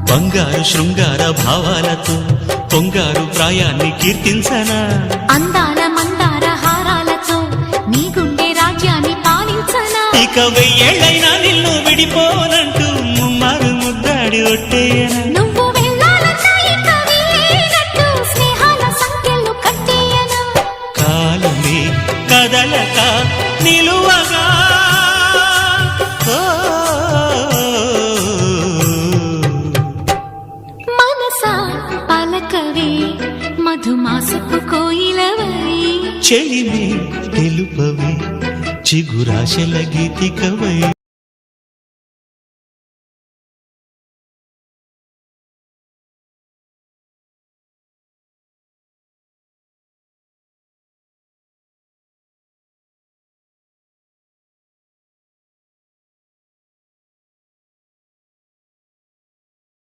బంగారు శృంగార భావాలతో పొంగారు ప్రాయాన్ని కీర్తించనా అందాల మందార హారాలతో నీ గుండె రాజ్యాన్ని పాలించనా ఇక వెయ్యేళ్ళైనా నిన్ను విడిపోనంటూ ముమ్మారు ముద్దాడి ఒట్టేయనా నువ్వు వెళ్ళాలన్నా ఇక వీలేనట్టు స్నేహాల సంఖ్యలు కట్టేయనా కాలమే కదలక నిలువగా మనసా పలకవే మధుమాసపు కోయిలవై చెలిమి తెలుపవే చిగురాశల గీతికవై